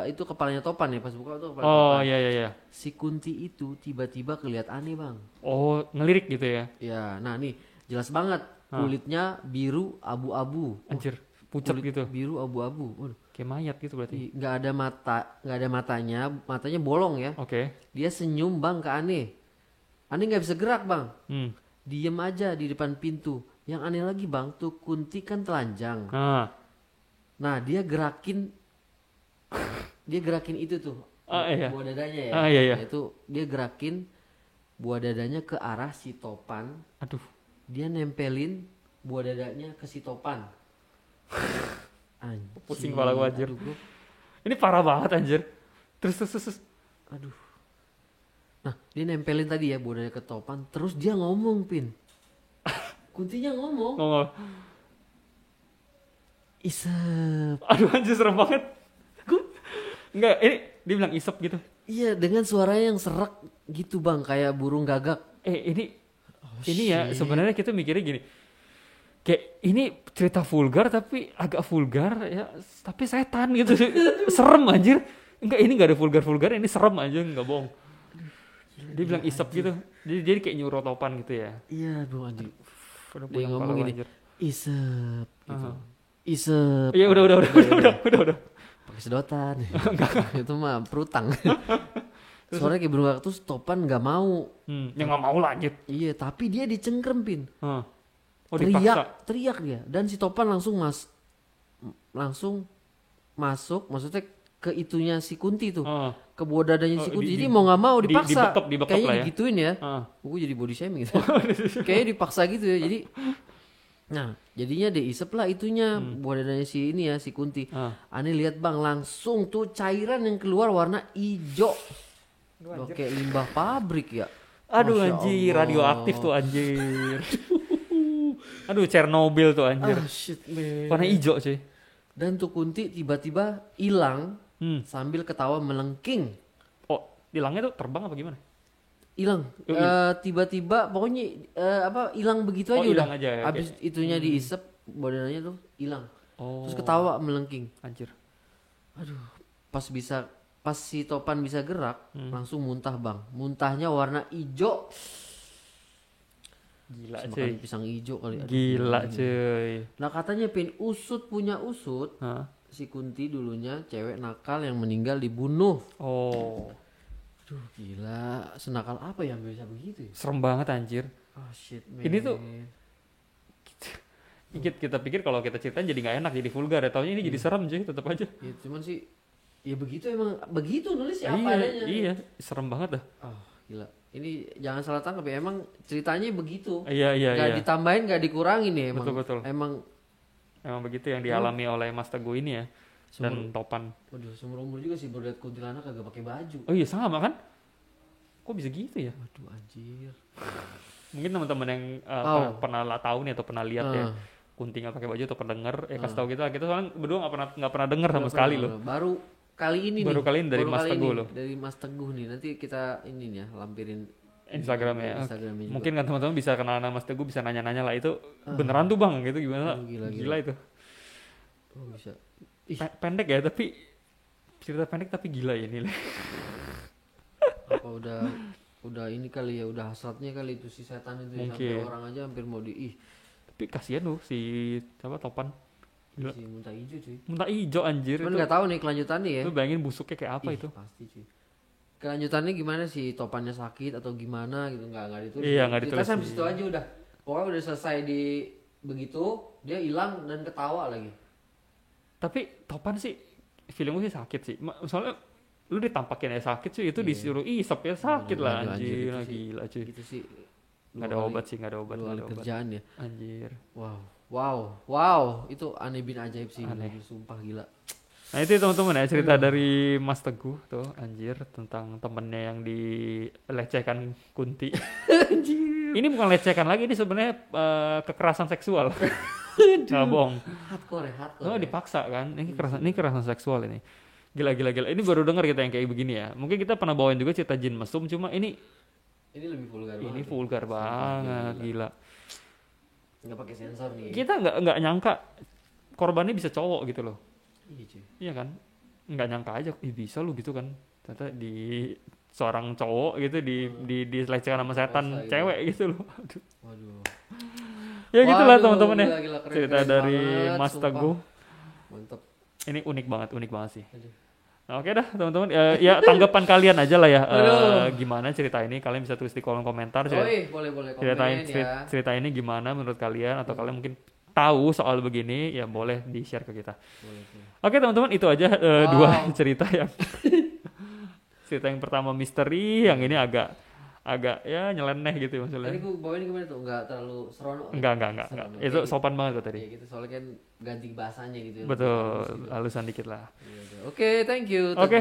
S2: itu kepalanya Topan ya, pas buka tuh kepala Topan.
S1: Oh iya.
S2: Si Kunti itu tiba-tiba kelihatan aneh bang.
S1: Oh, ngelirik gitu ya?
S2: Ya, nah nih jelas banget kulitnya biru abu-abu.
S1: Anjir, pucat gitu.
S2: Biru abu-abu. Waduh.
S1: Kayak mayat gitu berarti.
S2: Nggak ada matanya bolong ya.
S1: Oke.
S2: Dia senyum bang ke Ane. Ane nggak bisa gerak bang. Diem aja di depan pintu. Yang aneh lagi bang, tuh Kunti kan telanjang. Nah dia gerakin itu tuh.
S1: Iya.
S2: Buah dadanya ya.
S1: Iya.
S2: Nah, itu dia gerakin buah dadanya ke arah si Topan.
S1: Aduh.
S2: Dia nempelin buah dadanya ke si Topan. Anjir.
S1: Pusing kepala gua anjir.
S2: Aduh,
S1: Ini parah banget anjir. Terus.
S2: aduh. Nah, dia nempelin tadi ya buah dadanya ke Topan. Terus dia ngomong, Pin. Kuntinya ngomong. Isep.
S1: Aduh anjir serem banget. Enggak, ini dia bilang isep gitu.
S2: Iya, dengan suaranya yang serak gitu bang, kayak burung gagak.
S1: Ini ya sebenarnya kita mikirnya gini. Kayak ini cerita vulgar tapi agak vulgar ya, tapi setan gitu. Serem anjir. Enggak, ini enggak ada vulgar, ini serem aja, enggak bohong. Dia bilang isep gitu. Jadi kayak nyuruh Topan gitu ya.
S2: Iya, bro anjir.
S1: Udah
S2: Dia ngomong gini, isep gitu. Isep.
S1: Iya udah.
S2: Pakai sedotan. Itu mah perutang. Suaranya kayak burung gagak, terus Topan nggak mau.
S1: Ya nggak mau lanjut.
S2: Iya, tapi dia dicengkrempin.
S1: Oh, dipaksa.
S2: Teriak dia, dan si Topan langsung masuk, maksudnya ke itunya si Kunti tuh, ke buah dadanya si Kunti. Jadi mau nggak mau dipaksa.
S1: Dibekep
S2: kayaknya
S1: lah ya.
S2: digituin ya. Gue jadi body shaming gitu. Kayaknya dipaksa gitu ya. Jadi, nah jadinya dia isep lah itunya buah dadanya si ini ya, si Kunti. Aneh lihat bang, langsung tuh cairan yang keluar warna hijau. Kayak limbah pabrik ya.
S1: Aduh
S2: Masya
S1: anjir,
S2: Allah.
S1: radioaktif tuh anjir. Aduh, Chernobyl tuh anjir.
S2: Shit man.
S1: Warna hijau cuy.
S2: Dan tuh Kunti tiba-tiba hilang sambil ketawa melengking.
S1: Oh, hilangnya tuh terbang apa gimana?
S2: Hilang. Tiba-tiba pokoknya hilang begitu aja
S1: hilang
S2: udah.
S1: aja ya,
S2: Habis itunya diisep, badannya tuh hilang.
S1: Oh.
S2: Terus ketawa melengking.
S1: Anjir.
S2: Aduh, pas si Topan bisa gerak, langsung muntah bang. Muntahnya warna hijau.
S1: Gila
S2: Makan
S1: cuy.
S2: pisang hijau kali. Aduh,
S1: Gila cuy.
S2: Nah katanya punya usut. Si Kunti dulunya cewek nakal yang meninggal dibunuh.
S1: Oh.
S2: Aduh gila, senakal apa yang bisa begitu ya?
S1: Serem banget anjir.
S2: Oh shit man.
S1: Ini tuh kita pikir kalau kita ceritain jadi nggak enak, jadi vulgar ya. Taunya ini jadi serem cuy, tetap aja.
S2: Ya, cuman sih ya begitu, emang begitu nulis ya apa adanya.
S1: Iya, serem banget dah.
S2: Oh gila. Ini jangan salah tangkap ya, emang ceritanya begitu.
S1: Iya.
S2: Gak ditambahin, gak dikurangin ya emang.
S1: Betul. Emang begitu yang dialami oleh Mas Teguh ini ya. Dan Topan.
S2: Waduh, seumur umur juga sih baru liat kuntilanak kagak pakai baju.
S1: Oh iya sama kan? Kok bisa gitu ya?
S2: Waduh anjir.
S1: Mungkin teman-teman yang pernah tahu nih atau pernah lihat ya. Kunti nggak pakai baju atau pernah denger, kasih tahu kita soalnya berdua nggak pernah denger sama sekali loh.
S2: Baru kali ini
S1: dari Mas Teguh loh.
S2: Dari Mas Teguh nih, nanti kita ini ya lampirin
S1: Instagram ya.
S2: Instagramnya juga.
S1: Mungkin kan teman-teman bisa kenalan sama Mas Teguh, bisa nanya-nanya lah itu beneran tuh bang gitu gimana? Gila itu.
S2: Oh bisa.
S1: Pendek ya tapi cerita pendek tapi gila ya ini.
S2: Apa udah ini kali ya, udah hasratnya kali itu si setan itu ya, sampai orang aja hampir mau
S1: Tapi kasihan tuh si Topan. Gila.
S2: Si muntah hijau cuy.
S1: Muntah hijau anjir.
S2: Cuman nggak tahu nih kelanjutannya ya.
S1: Lu bayangin busuknya kayak apa itu?
S2: Pasti cuy. Kelanjutannya gimana sih, Topannya sakit atau gimana gitu, nggak ditulis.
S1: Iya nggak ditulis.
S2: Kita sampai situ aja udah. Pokoknya udah selesai di begitu dia hilang dan ketawa lagi.
S1: Tapi Topan sih feeling gue sih sakit sih. Soalnya lu ditampakin ya sakit sih, itu disuruh isep ya sakit lah anjir. Gila cuy.
S2: Gitu sih.
S1: Nggak ada obat sih, nggak ada obat.
S2: Kerjaan ya.
S1: Anjir.
S2: Wow. Itu aneh bin ajaib sih.
S1: Aneh.
S2: Sumpah gila.
S1: Nah itu teman-teman ya cerita dari Mas Teguh tuh anjir tentang temennya yang dilecehkan Kunti. Anjir. Ini bukan lecehkan lagi, ini sebenarnya kekerasan seksual. Nggak bohong.
S2: Hardcore.
S1: Oh dipaksa kan? Ini kekerasan seksual ini. Gila. Ini baru dengar kita yang kayak begini ya. Mungkin kita pernah bawain juga cerita jin mesum, cuma ini
S2: lebih vulgar banget.
S1: Ini vulgar banget, gila.
S2: Nggak pakai sensor nih.
S1: Kita nggak nyangka korbannya bisa cowok gitu loh.
S2: Iya cuy.
S1: Iya kan? Nggak nyangka aja, bisa lu gitu kan? Ternyata di seorang cowok gitu dilecehkan sama setan cewek gitu loh. Waduh. Ya gitulah teman-teman ya. Cerita dari Mas Teguh.
S2: Mantap.
S1: Ini unik banget sih. Nah, oke dah teman-teman, ya tanggapan kalian aja lah ya, gimana cerita ini, kalian bisa tulis di kolom komentar.
S2: Boleh komen ya.
S1: Cerita ini gimana menurut kalian, atau kalian mungkin tahu soal begini, ya boleh di share ke kita. Oke teman-teman, itu aja dua cerita yang cerita yang pertama misteri, yang ini agak agak ya nyeleneh gitu maksudnya.
S2: Tadi gue bawain gimana tuh? Enggak terlalu seronok.
S1: Enggak.
S2: Seronok.
S1: Itu sopan banget kok tadi.
S2: Iya gitu, soalnya kan ganti bahasanya gitu ya.
S1: Betul, halusan dikit lah.
S2: Oke, thank you.
S1: Oke,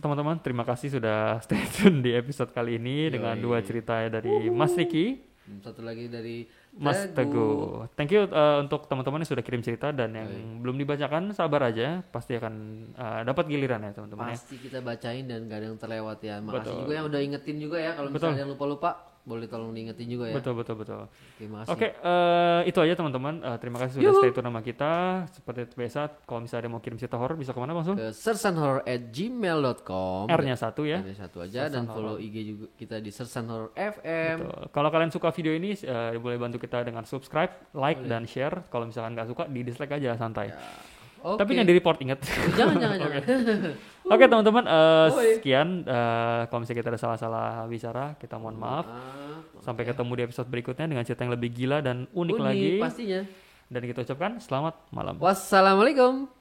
S1: teman-teman, terima kasih sudah stay tune di episode kali ini dengan 2 cerita dari Mas Riki,
S2: satu lagi dari
S1: Mas Teguh. Thank you untuk teman-teman yang sudah kirim cerita dan yang belum dibacakan, sabar aja, pasti akan dapat giliran ya teman-teman.
S2: Pasti kita bacain dan gak ada yang terlewat ya. Makasih juga yang udah ingetin juga ya, kalau misalnya ada yang lupa-lupa, boleh tolong diingetin juga ya.
S1: Betul.
S2: Oke, makasih.
S1: Oke, itu aja teman-teman. Terima kasih sudah stay tune sama kita. Seperti biasa, kalau misalnya ada mau kirim cerita horor bisa kemana langsung?
S2: Ke sersanhorror@gmail.com.
S1: R-nya 1 ya.
S2: R-nya 1 aja dan follow IG juga kita di Sersan Horror FM.
S1: Betul. Kalau kalian suka video ini boleh bantu kita dengan subscribe, like dan share. Kalau misalkan nggak suka di dislike aja santai.
S2: Ya. Okay.
S1: Tapi jangan di report, ingat.
S2: Jangan.
S1: Oke teman-teman, sekian. Kalau misalnya kita ada salah-salah bicara, kita mohon maaf. Sampai ketemu di episode berikutnya dengan cerita yang lebih gila dan unik lagi.
S2: Pastinya.
S1: Dan kita ucapkan selamat malam.
S2: Wassalamualaikum.